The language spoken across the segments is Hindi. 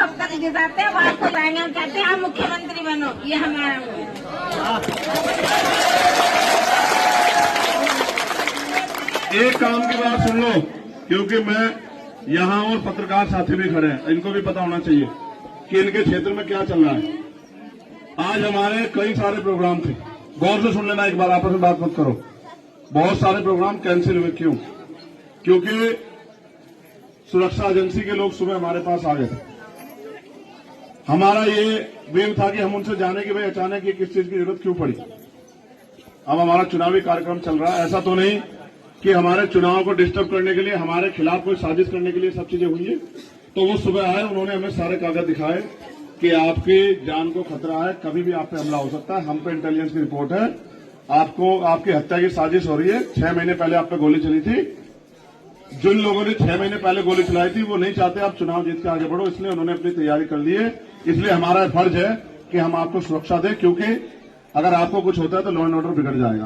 हफ्ता जिताते हैं, आपको जाएंगे, हम कहते हैं आप मुख्यमंत्री बनो, ये हमारा एक काम की बात सुन लो, क्योंकि मैं यहाँ और पत्रकार साथी भी खड़े हैं, इनको भी पता होना चाहिए कि इनके क्षेत्र में क्या चल रहा है। आज हमारे कई सारे प्रोग्राम थे, गौर से सुन लेना, एक बार आपस में बात मत करो। बहुत सारे प्रोग्राम कैंसिल हुए, क्यों? क्योंकि सुरक्षा एजेंसी के लोग सुबह हमारे पास आ गए थे। हमारा ये वेव था कि हम उनसे जाने कि भाई अचानक ये किस चीज की जरूरत क्यों पड़ी। अब हमारा चुनावी कार्यक्रम चल रहा है, ऐसा तो नहीं कि हमारे चुनाव को डिस्टर्ब करने के लिए, हमारे खिलाफ कोई साजिश करने के लिए सब चीजें हुई है। तो वो सुबह आए, उन्होंने हमें सारे कागज दिखाए कि आपकी जान को खतरा है, कभी भी आप पे हमला हो सकता है, हम पे इंटेलिजेंस की रिपोर्ट है, आपको आपकी हत्या की साजिश हो रही है। 6 महीने पहले आप पे गोली चली थी, जिन लोगों ने 6 महीने पहले गोली चलाई थी वो नहीं चाहते आप चुनाव जीत के आगे बढ़ो, इसलिए उन्होंने अपनी तैयारी कर ली है। इसलिए हमारा फर्ज है कि हम आपको सुरक्षा दें, क्योंकि अगर आपको कुछ होता है तो लॉ एंड ऑर्डर बिगड़ जाएगा।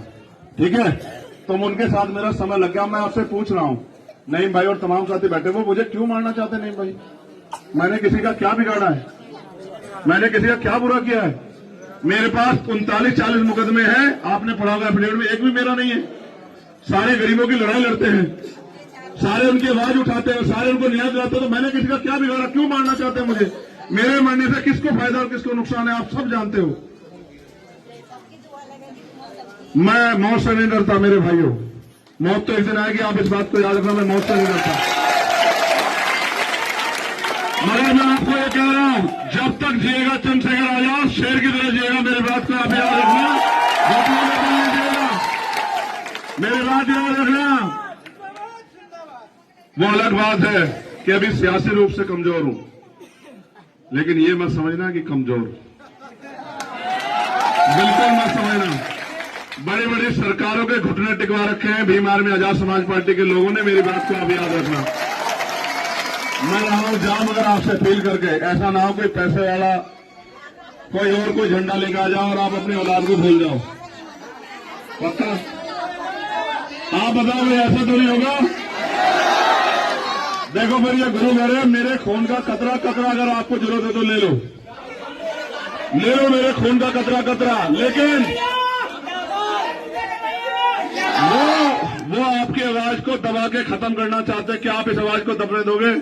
ठीक है, तो उनके साथ मेरा समय लग गया। मैं आपसे पूछ रहा हूं, नईम भाई और तमाम साथी बैठे, वो मुझे क्यों मारना चाहते हैं? नईम भाई, मैंने किसी का क्या बिगाड़ा है? मैंने किसी का क्या बुरा किया है? मेरे पास 39-40 मुकदमे हैं, आपने पढ़ा होगा एफिडेविट में, एक भी मेरा नहीं है। सारे गरीबों की लड़ाई लड़ते हैं, सारे उनकी आवाज उठाते हैं, सारे उनको न्याय दिलाते हैं। तो मैंने किसी का क्या बिगाड़ा? क्यों मारना चाहते हैं मुझे? मेरे मरने से किसको फायदा और किसको नुकसान है, आप सब जानते हो। मैं मौत से नहीं डरता मेरे भाइयों, मौत तो एक दिन आएगी, आप इस बात को याद रखना, मैं मौत से नहीं डरता। मगर मैं आपको ये कह रहा हूं, जब तक जिएगा चंद्रशेखर आजाद शेर की तरह जिएगा, मेरी बात को आप याद रखना, मेरी बात याद रखना। वो अलग बात है कि अभी सियासी रूप से कमजोर हूं, लेकिन ये मत समझना कि कमजोर, बिल्कुल मत समझना। बड़ी बड़ी सरकारों के घुटने टिकवा रखे हैं भीमार में आजाद समाज पार्टी के लोगों ने, मेरी बात को आप याद रखना। मैं रहा हूं जाम, अगर आपसे अपील करके, ऐसा ना हो कोई पैसे वाला कोई और कोई झंडा लेकर आ जाओ और आप अपनी औलाद को भूल जाओ। पक्का? आप बताओ भाई, ऐसा तो नहीं होगा? देखो फिर ये गुरु कह रहे, मेरे खून का कतरा कतरा अगर आपको जरूरत है तो ले लो, ले लो मेरे खून का कतरा कतरा, लेकिन वो आपकी आवाज को दबा के खत्म करना चाहते हैं। क्या आप इस आवाज को दबने दोगे?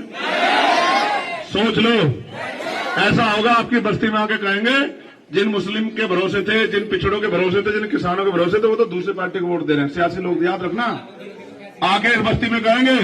सोच लो, ऐसा होगा आपकी बस्ती में आके कहेंगे जिन मुस्लिम के भरोसे थे, जिन पिछड़ों के भरोसे थे, जिन किसानों के भरोसे थे, वो तो दूसरी पार्टी को वोट दे रहे हैं। सियासी लोग, याद रखना, आके इस बस्ती में कहेंगे